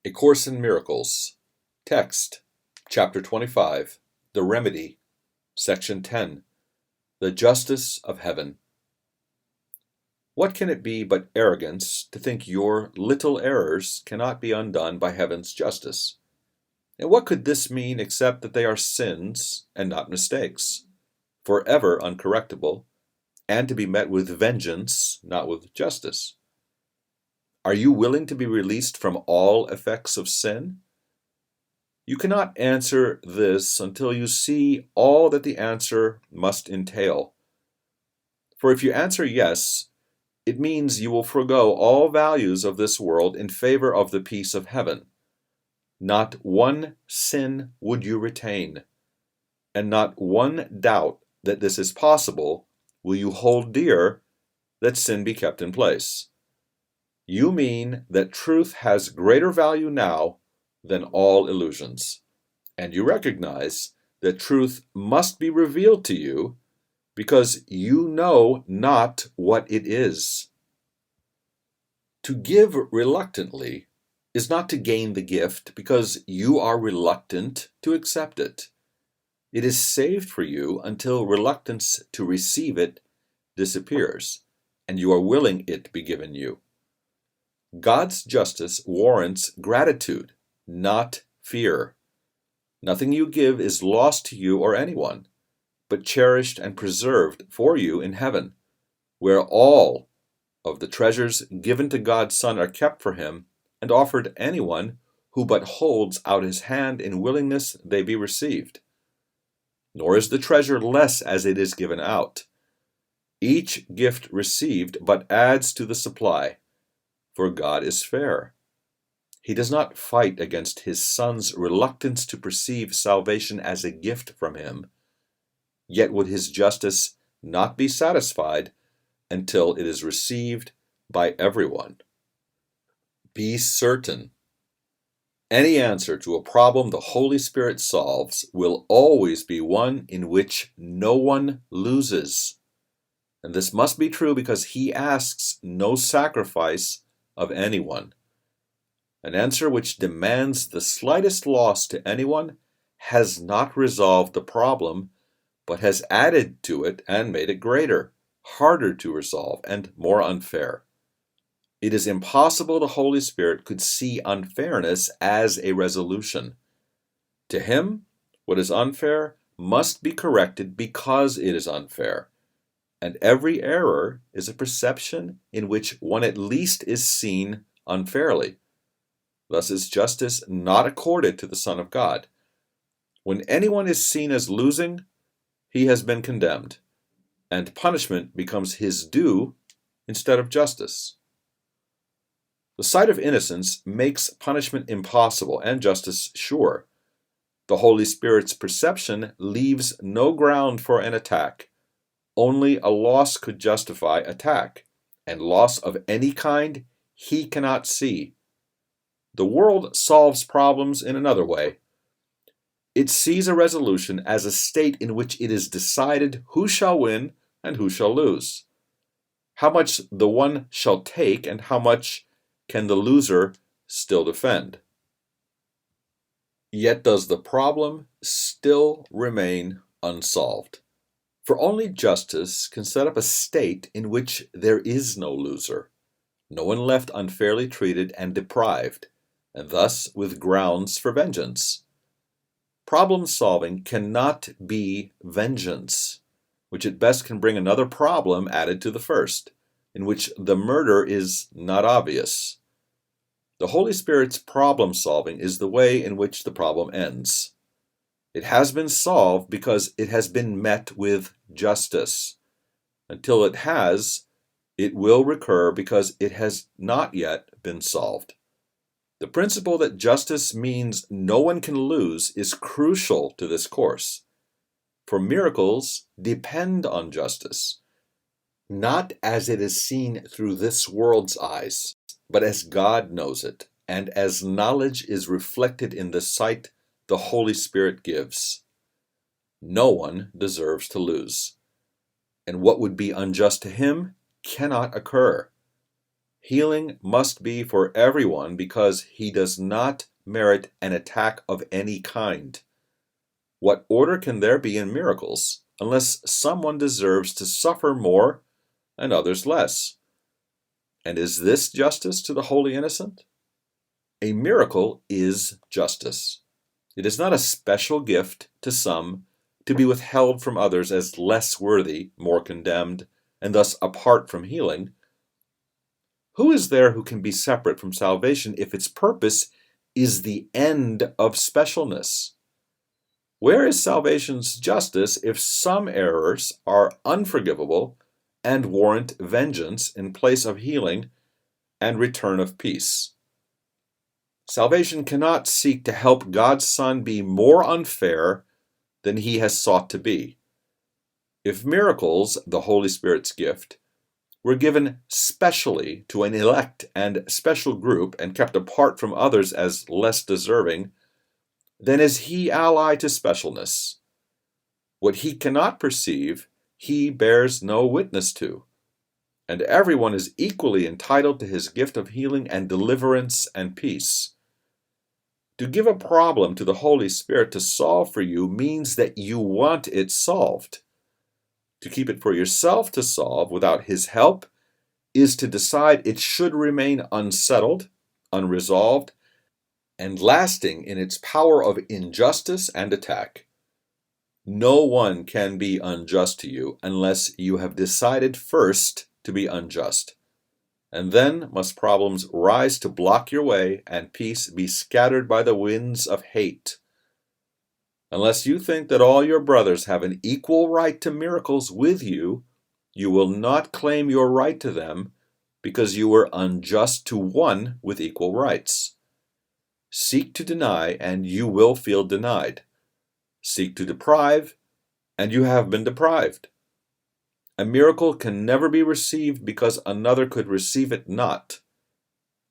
A Course in Miracles. Text, Chapter 25, The Remedy, Section 10, The Justice of Heaven. What can it be but arrogance to think your little errors cannot be undone by heaven's justice? And what could this mean except that they are sins and not mistakes, forever uncorrectable, and to be met with vengeance, not with justice? Are you willing to be released from all effects of sin? You cannot answer this until you see all that the answer must entail. For if you answer yes, it means you will forego all values of this world in favor of the peace of heaven. Not one sin would you retain, and not one doubt that this is possible will you hold dear that sin be kept in place. You mean that truth has greater value now than all illusions, and you recognize that truth must be revealed to you because you know not what it is. To give reluctantly is not to gain the gift because you are reluctant to accept it. It is saved for you until reluctance to receive it disappears, and you are willing it be given you. God's justice warrants gratitude, not fear. Nothing you give is lost to you or anyone, but cherished and preserved for you in heaven, where all of the treasures given to God's Son are kept for him and offered to anyone who but holds out his hand in willingness they be received. Nor is the treasure less as it is given out. Each gift received but adds to the supply, for God is fair. He does not fight against his Son's reluctance to perceive salvation as a gift from him, yet would his justice not be satisfied until it is received by everyone. Be certain. Any answer to a problem the Holy Spirit solves will always be one in which no one loses. And this must be true because he asks no sacrifice of anyone. An answer which demands the slightest loss to anyone has not resolved the problem, but has added to it and made it greater, harder to resolve, and more unfair. It is impossible the Holy Spirit could see unfairness as a resolution. To him, what is unfair must be corrected because it is unfair. And every error is a perception in which one at least is seen unfairly. Thus is justice not accorded to the Son of God. When anyone is seen as losing, he has been condemned, and punishment becomes his due instead of justice. The sight of innocence makes punishment impossible and justice sure. The Holy Spirit's perception leaves no ground for an attack. Only a loss could justify attack, and loss of any kind he cannot see. The world solves problems in another way. It sees a resolution as a state in which it is decided who shall win and who shall lose, how much the one shall take and how much can the loser still defend. Yet does the problem still remain unsolved. For only justice can set up a state in which there is no loser, no one left unfairly treated and deprived, and thus with grounds for vengeance. Problem solving cannot be vengeance, which at best can bring another problem added to the first, in which the murder is not obvious. The Holy Spirit's problem solving is the way in which the problem ends. It has been solved because it has been met with justice. Until it has, it will recur because it has not yet been solved. The principle that justice means no one can lose is crucial to this course. For miracles depend on justice, not as it is seen through this world's eyes, but as God knows it, and as knowledge is reflected in the sight the Holy Spirit gives. No one deserves to lose, and what would be unjust to him cannot occur. Healing must be for everyone because he does not merit an attack of any kind. What order can there be in miracles unless someone deserves to suffer more and others less? And is this justice to the wholly innocent? A miracle is justice. It is not a special gift to some to be withheld from others as less worthy, more condemned, and thus apart from healing. Who is there who can be separate from salvation if its purpose is the end of specialness? Where is salvation's justice if some errors are unforgivable and warrant vengeance in place of healing and return of peace? Salvation cannot seek to help God's Son be more unfair than he has sought to be. If miracles, the Holy Spirit's gift, were given specially to an elect and special group and kept apart from others as less deserving, then is he ally to specialness. What he cannot perceive, he bears no witness to. And everyone is equally entitled to his gift of healing and deliverance and peace. To give a problem to the Holy Spirit to solve for you means that you want it solved. To keep it for yourself to solve without his help is to decide it should remain unsettled, unresolved, and lasting in its power of injustice and attack. No one can be unjust to you unless you have decided first to be unjust. And then must problems rise to block your way and peace be scattered by the winds of hate. Unless you think that all your brothers have an equal right to miracles with you, you will not claim your right to them because you were unjust to one with equal rights. Seek to deny, and you will feel denied. Seek to deprive, and you have been deprived. A miracle can never be received because another could receive it not.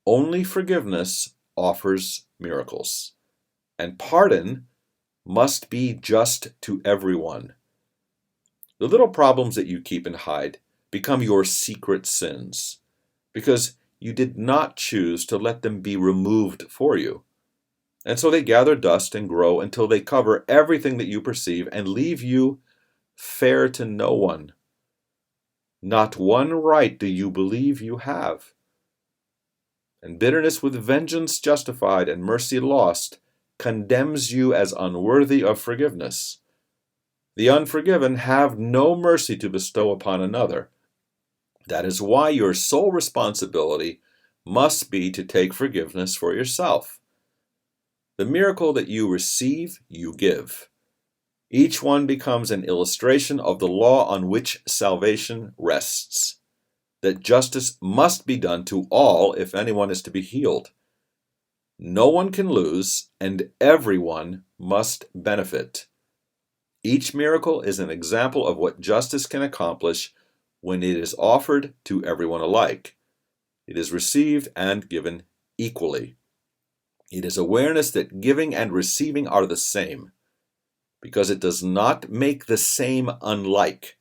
Only forgiveness offers miracles, and pardon must be just to everyone. The little problems that you keep and hide become your secret sins, because you did not choose to let them be removed for you. And so they gather dust and grow until they cover everything that you perceive and leave you fair to no one. Not one right do you believe you have. And bitterness with vengeance justified and mercy lost condemns you as unworthy of forgiveness. The unforgiven have no mercy to bestow upon another. That is why your sole responsibility must be to take forgiveness for yourself. The miracle that you receive, you give. Each one becomes an illustration of the law on which salvation rests, that justice must be done to all if anyone is to be healed. No one can lose, and everyone must benefit. Each miracle is an example of what justice can accomplish when it is offered to everyone alike. It is received and given equally. It is awareness that giving and receiving are the same, because it does not make the same unlike.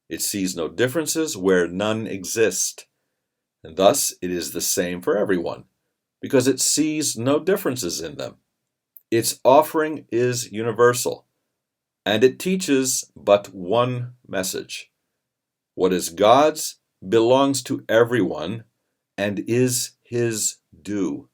It sees no differences where none exist, and thus it is the same for everyone, because it sees no differences in them. Its offering is universal, and it teaches but one message. What is God's belongs to everyone and is his due.